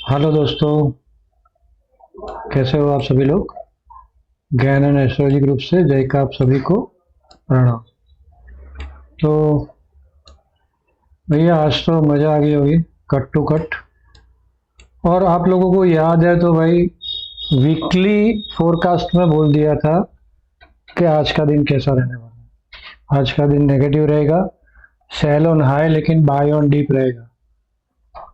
Hello दोस्तों, कैसे हो आप सभी लोग। ज्ञान एंड एस्ट्रोलॉजी ग्रुप से जय का आप सभी को प्रणाम। तो भैया आज तो मज़ा आ गई होगी, कट टू कट। और आप लोगों को याद है तो भाई वीकली फोरकास्ट में बोल दिया था कि आज का दिन कैसा रहने वाला है। आज का दिन नेगेटिव रहेगा, सेल ऑन हाई लेकिन बाय ऑन डीप रहेगा।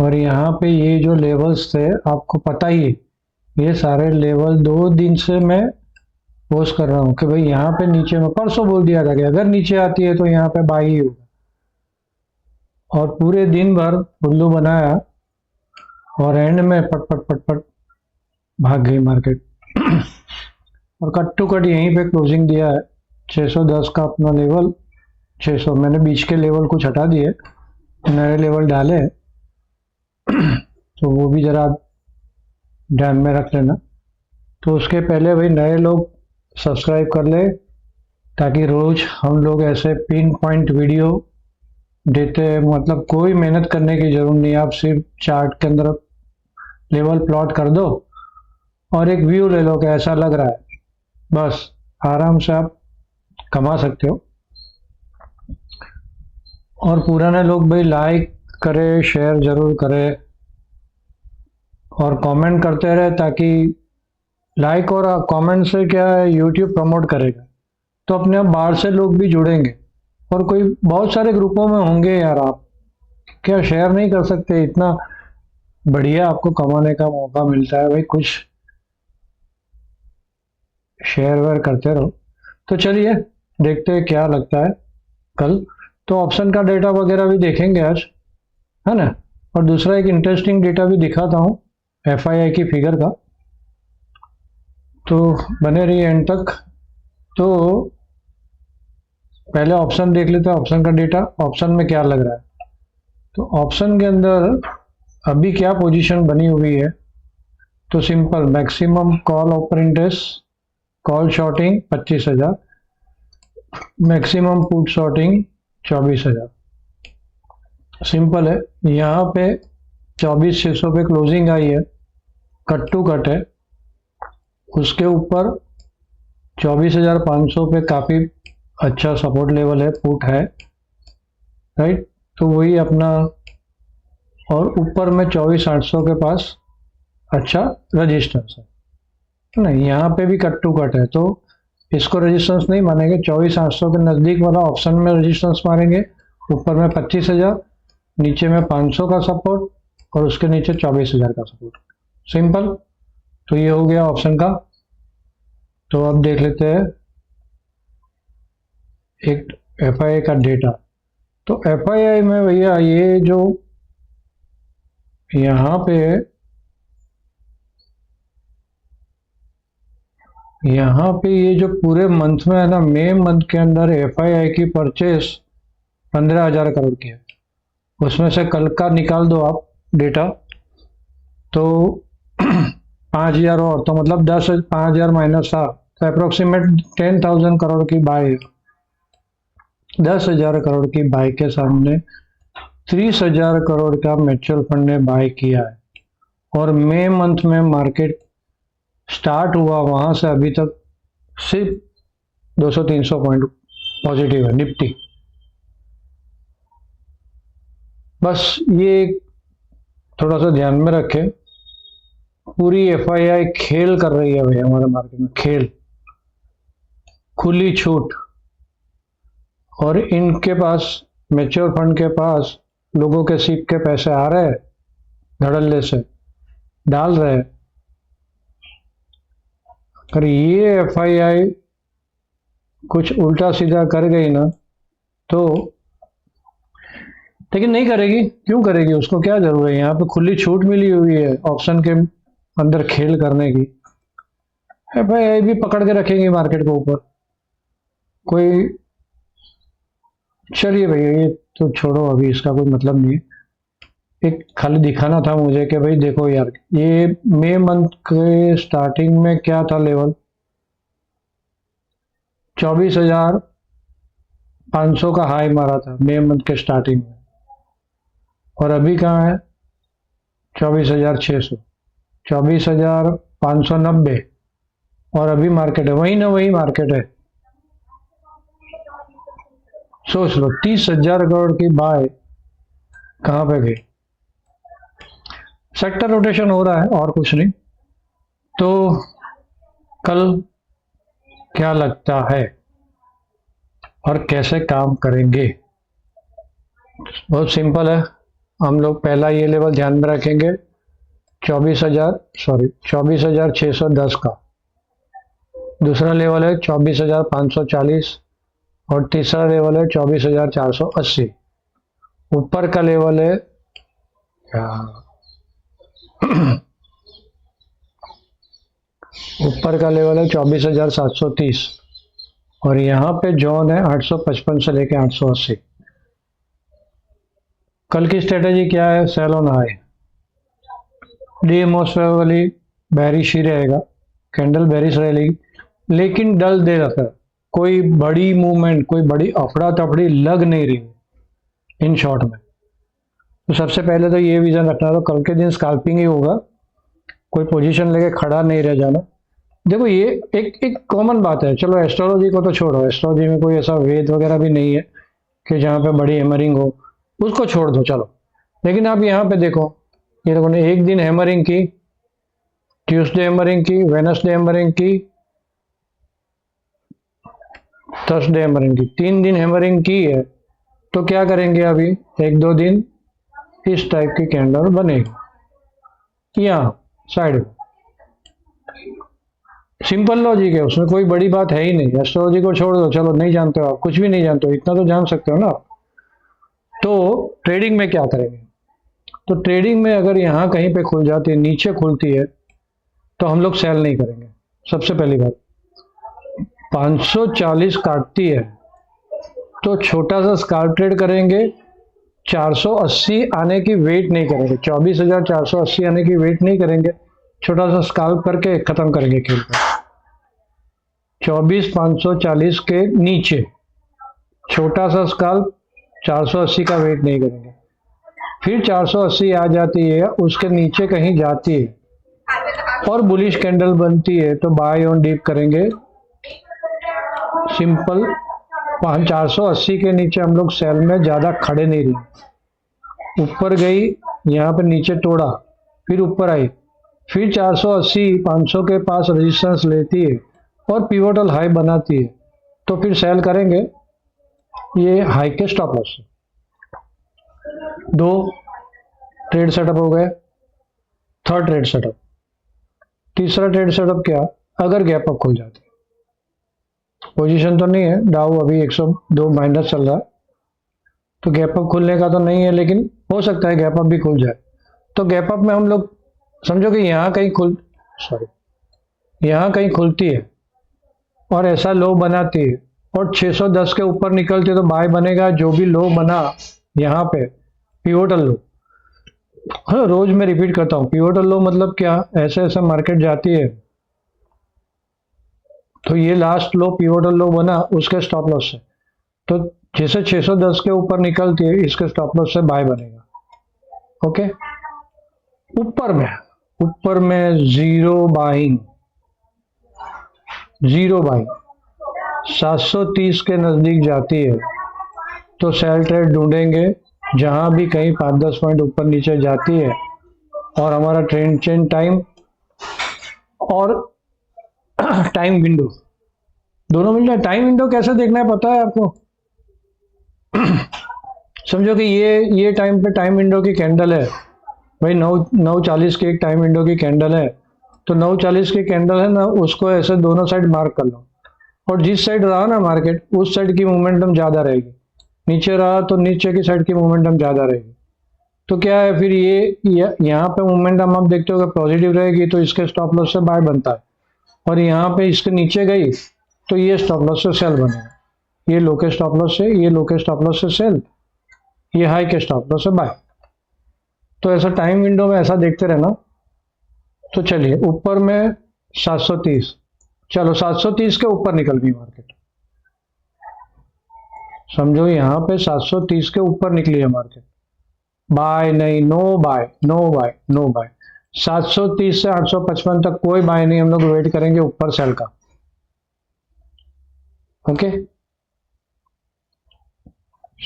और यहाँ पे ये जो लेवल्स थे आपको पता ही है, ये सारे लेवल 2 दिन से मैं पोस्ट कर रहा हूँ कि भाई यहाँ पे नीचे में परसों बोल दिया था कि अगर नीचे आती है तो यहाँ पे बाई ही होगा। और पूरे दिन भर उल्लू बनाया और एंड में पट पट पट पट भाग गई मार्केट। और कट टू कट यहीं पे क्लोजिंग दिया है 610 का अपना लेवल। 600 मैंने बीच के लेवल कुछ हटा दिए, नए लेवल डाले, तो वो भी जरा ध्यान में रख लेना। तो उसके पहले भाई नए लोग सब्सक्राइब कर ले, ताकि रोज हम लोग ऐसे पिन पॉइंट वीडियो देते हैं। मतलब कोई मेहनत करने की जरूरत नहीं, आप सिर्फ चार्ट के अंदर लेवल प्लॉट कर दो और एक व्यू ले लो कि ऐसा लग रहा है, बस आराम से आप कमा सकते हो। और पुराने लोग भाई लाइक करे, शेयर जरूर करे और कमेंट करते रहे, ताकि लाइक और कमेंट से क्या है, यूट्यूब प्रमोट करेगा तो अपने आप बाहर से लोग भी जुड़ेंगे। और कोई बहुत सारे ग्रुपों में होंगे यार, आप क्या शेयर नहीं कर सकते? इतना बढ़िया आपको कमाने का मौका मिलता है भाई, कुछ शेयर वेयर करते रहो। तो चलिए देखते हैं क्या लगता है कल। तो ऑप्शन का डेटा वगैरह भी देखेंगे आज, है ना। और दूसरा एक इंटरेस्टिंग डेटा भी दिखाता हूँ, एफआईआई की फिगर का, तो बने रहिए एंड तक। तो पहले ऑप्शन देख लेते हैं, ऑप्शन का डेटा, ऑप्शन में क्या लग रहा है। तो ऑप्शन के अंदर अभी क्या पोजीशन बनी हुई है, तो simple maximum call open interest, call shorting 25,000, maximum put shorting 24,000। Simple है। यहाँ पे 24,600 पे क्लोजिंग आई है, कट टू कट है। उसके ऊपर 24,500 पे काफी अच्छा सपोर्ट लेवल है, पुट है, राइट। तो वही अपना, और ऊपर में 24,800 के पास अच्छा रजिस्टेंस है ना। यहाँ पे भी कट टू कट है, तो इसको रेजिस्टेंस नहीं मानेंगे। 24,800 के नजदीक वाला ऑप्शन में रेजिस्टेंस मारेंगे, ऊपर में 25,000, नीचे में 500 का सपोर्ट और उसके नीचे 24,000 का सपोर्ट। सिंपल। तो ये हो गया ऑप्शन का। तो अब देख लेते हैं एक एफआईआई का डेटा। तो एफआईआई में भैया ये जो यहाँ पे ये जो पूरे मंथ में है ना, मई मंथ के अंदर एफआईआई की परचेस 15,000 करोड़ की है। उसमें से कल का निकाल दो आप डेटा, तो 5,000 और, तो मतलब 5,000 माइनस 7, तो अप्रोक्सीमेट 10,000 करोड़ की बाय है। 10,000 करोड़ की बाय के सामने 30,000 करोड़ का म्यूचुअल फंड ने बाय किया है। और मई मंथ में मार्केट स्टार्ट हुआ वहां से अभी तक सिर्फ 200-300 पॉइंट पॉजिटिव है निफ्टी। बस ये थोड़ा सा ध्यान में रखें। पूरी एफआईआई खेल कर रही है भाई हमारे मार्केट में, खेल, खुली छूट। और इनके पास, म्यूचुअल फंड के पास, लोगों के सीख के पैसे आ रहे हैं, धड़ल्ले से डाल रहे हैं। अगर ये एफआईआई कुछ उल्टा सीधा कर गई ना, तो, लेकिन नहीं करेगी, क्यों करेगी, उसको क्या जरूरत है। यहाँ पे खुली छूट मिली हुई है ऑप्शन के अंदर खेल करने की। एफआईआई भी पकड़ के रखेंगी मार्केट को ऊपर। कोई, चलिए भैया ये तो छोड़ो, अभी इसका कोई मतलब नहीं है। एक खाली दिखाना था मुझे कि भाई देखो यार, ये मई मंथ के स्टार्टिंग में क्या था लेवल, 24,500 का हाई मारा था मई मंथ के स्टार्टिंग में, और अभी कहाँ है, 24,600, 24,590, और अभी मार्केट है वही ना वही मार्केट है। सोच लो 30,000 करोड़ की बाय कहाँ पे गई। सेक्टर रोटेशन हो रहा है और कुछ नहीं। तो कल क्या लगता है और कैसे काम करेंगे? बहुत सिंपल है। हम लोग पहला ये लेवल ध्यान में रखेंगे 24,610 का। दूसरा लेवल है 24,540 और तीसरा लेवल है 24,480। ऊपर का लेवल है ऊपर का लेवल है 24,730 और यहाँ पे जोन है 855 से लेके 880। कल की स्ट्रेटेजी क्या है? Sell on high. The most probably bearish ही रहेगा, कैंडल बेरिश रहेगी, लेकिन डल दे रखा है। कोई बड़ी मूवमेंट, कोई बड़ी अफड़ा तफड़ी लग नहीं रही इन शॉर्ट में। तो सबसे पहले तो ये विजन रखना था कल के दिन स्काल्पिंग ही होगा, कोई पोजीशन लेके खड़ा नहीं रह जाना। देखो ये एक कॉमन बात है। चलो एस्ट्रोलॉजी को तो छोड़ो, एस्ट्रोलॉजी में कोई ऐसा वेद वगैरह भी नहीं है कि जहाँ पे बड़ी हैमरिंग हो, उसको छोड़ दो चलो। लेकिन आप यहाँ पे देखो, ये लोगों ने एक दिन हैमरिंग की, ट्यूसडे हैमरिंग की, वेडनेसडे हैमरिंग की, थर्सडे हैमरिंग की, 3 दिन हैमरिंग की है। तो क्या करेंगे? अभी 1-2 दिन इस टाइप की कैंडल बनेगी यहाँ साइड में। सिंपल लॉजिक है, उसमें कोई बड़ी बात है ही नहीं। एस्ट्रोलॉजी को छोड़ दो, चलो नहीं जानते हो आप, कुछ भी नहीं जानते हो, इतना तो जान सकते हो ना। तो ट्रेडिंग में क्या करेंगे? तो ट्रेडिंग में अगर यहाँ कहीं पे खुल जाती है, नीचे खुलती है, तो हम लोग सेल नहीं करेंगे। सबसे पहली बात, 540 काटती है तो छोटा सा स्काल्प ट्रेड करेंगे। 480 आने की वेट नहीं करेंगे, 24,480 आने की वेट नहीं करेंगे। छोटा सा स्काल्प करके खत्म करेंगे खेल को। 24,540 के नीचे छोटा सा स्काल्प, 480 का वेट नहीं करेंगे। फिर 480 आ जाती है, उसके नीचे कहीं जाती है और बुलिश कैंडल बनती है तो बाय ऑन डीप करेंगे। सिंपल। 480 के नीचे हम लोग सेल में ज्यादा खड़े नहीं रहे। ऊपर गई, यहाँ पे नीचे तोड़ा, फिर ऊपर आई, फिर 480 500 के पास रेजिस्टेंस लेती है और पिवोटल हाई बनाती है, तो फिर सेल करेंगे। ये हाई के स्टॉप लॉस है। 2 ट्रेड सेटअप हो गए। थर्ड ट्रेड सेटअप, तीसरा ट्रेड सेटअप क्या? अगर गैप अप खुल जाती है, पोजीशन तो नहीं है, डाउ अभी 102 माइनस चल रहा है, तो गैप अप खुलने का तो नहीं है, लेकिन हो सकता है गैप अप भी खुल जाए। तो गैप अप में हम लोग समझो कि यहाँ कहीं खुलती है और ऐसा लो बनाती है और 610 के ऊपर निकलती है तो बाय बनेगा। जो भी लो बना यहाँ पे पिवोटल लो, हाँ रोज मैं रिपीट करता हूँ, पिवोटल लो मतलब क्या? ऐसे ऐसे मार्केट जाती है तो ये लास्ट लो पिवोटल लो बना, उसके स्टॉप लॉस से, तो जैसे 610 के ऊपर निकलती है इसके स्टॉप लॉस से बाय बनेगा। ओके। ऊपर में जीरो बाइंग 730 के नजदीक जाती है तो सेल ट्रेड ढूंढेंगे। जहां भी कहीं 5-10 पॉइंट ऊपर नीचे जाती है और हमारा ट्रेंड चेन टाइम और टाइम विंडो दोनों मिल जाए। टाइम विंडो कैसे देखना है पता है आपको? समझो कि ये टाइम पे टाइम विंडो की कैंडल है भाई, 9:40 की एक टाइम विंडो की कैंडल है, तो 9:40 की कैंडल है ना, उसको ऐसे दोनों साइड मार्क कर लो और जिस साइड रहा ना मार्केट, उस साइड की मोमेंटम ज्यादा रहेगी। नीचे रहा तो नीचे की साइड की मोमेंटम ज्यादा रहेगी। तो क्या है फिर यहाँ पे मोमेंटम आप देखते हो कि पॉजिटिव रहेगी तो इसके स्टॉप लॉस से बाय बनता है, और यहाँ पे इसके नीचे गई तो ये स्टॉप लॉस से सेल बनेगा। ये लो के स्टॉप लॉस से, ये लो के स्टॉप लॉस से सेल, ये हाई के स्टॉप लॉस से बाय। तो ऐसा टाइम विंडो में ऐसा देखते रहना। तो चलिए ऊपर में 730, चलो 730 के ऊपर निकल गई मार्केट। समझो यहाँ पे 730 के ऊपर निकली है मार्केट, बाय नहीं, no buy, no buy, no buy. 730 से 855 तक कोई बाय नहीं, हम लोग वेट करेंगे ऊपर सेल का। Okay,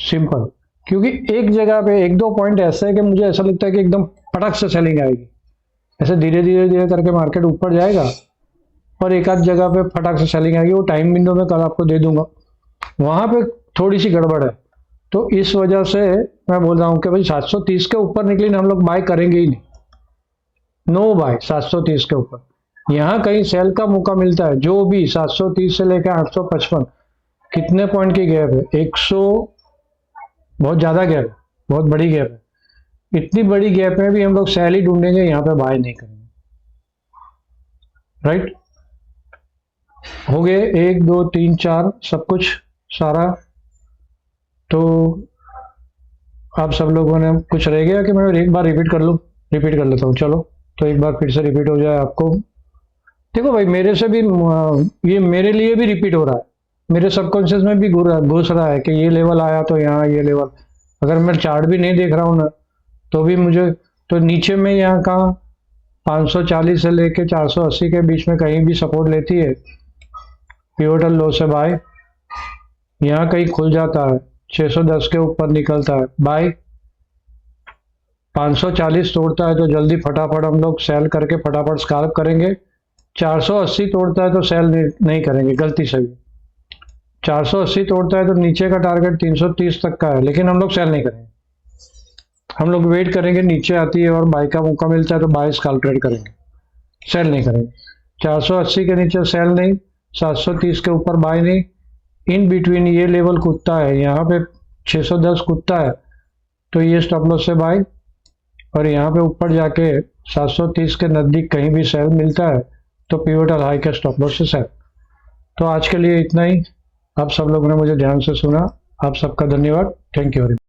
simple. क्योंकि एक जगह पे एक दो पॉइंट ऐसे है कि मुझे ऐसा लगता है कि एकदम फटक से सेलिंग आएगी, ऐसे धीरे धीरे धीरे करके मार्केट ऊपर जाएगा और एक आध जगह पे फटाक से सेलिंग आएगी। वो टाइम विंडो में कल आपको दे दूंगा, वहां पे थोड़ी सी गड़बड़ है। तो इस वजह से मैं बोल रहा हूं कि भाई 730 के ऊपर निकली ना, हम लोग बाय करेंगे ही नहीं, नो बाय 730 के ऊपर। यहाँ कहीं सेल का मौका मिलता है, जो भी 730 से लेकर 855 कितने पॉइंट की गैप है, 100, बहुत ज्यादा गैप है, बहुत बड़ी गैप है। इतनी बड़ी गैप में भी हम लोग सेल ही ढूंढेंगे, यहाँ पे बाय नहीं करेंगे। राइट, हो गए 1 2 3 4 सब कुछ सारा। तो आप सब लोगों ने, कुछ रह गया कि मैं एक बार रिपीट कर लूँ? रिपीट कर लेता हूँ, चलो। तो एक बार फिर से रिपीट हो जाए आपको। देखो भाई, मेरे से भी ये मेरे लिए भी रिपीट हो रहा है, मेरे सबकॉन्शियस में भी घुस रहा है कि ये लेवल आया तो यहाँ ये लेवल। अगर मैं चार्ट भी नहीं देख रहा हूँ ना, तो भी मुझे, तो नीचे में यहाँ कहाँ 540 से लेके 480 के बीच में कहीं भी सपोर्ट लेती है, पिवोटल लो से बाय। यहाँ कहीं खुल जाता है, 610 के ऊपर निकलता है, बाय। 540 तोड़ता है तो जल्दी फटाफट हम लोग सेल करके फटाफट स्काल्प करेंगे। 480 तोड़ता है तो सेल नहीं करेंगे, गलती से भी। 480 तोड़ता है तो नीचे का टारगेट 330 तक का है, लेकिन हम लोग सेल नहीं करेंगे। हम लोग वेट करेंगे, नीचे आती है और बाय का मौका मिलता है तो बाय स्काल्प ट्रेड करेंगे, सेल नहीं करेंगे। 480 के नीचे सेल नहीं, 730 के ऊपर बाय नहीं। इन बिटवीन ये लेवल कूदता है, यहाँ पे 610 कूदता है तो ये स्टॉप लॉस से बाय, और यहाँ पे ऊपर जाके 730 के नजदीक कहीं भी सेल मिलता है तो पिवोटल हाई के स्टॉप लॉस से सेल। तो आज के लिए इतना ही। आप सब लोगों ने मुझे ध्यान से सुना, आप सबका धन्यवाद। Thank you very much.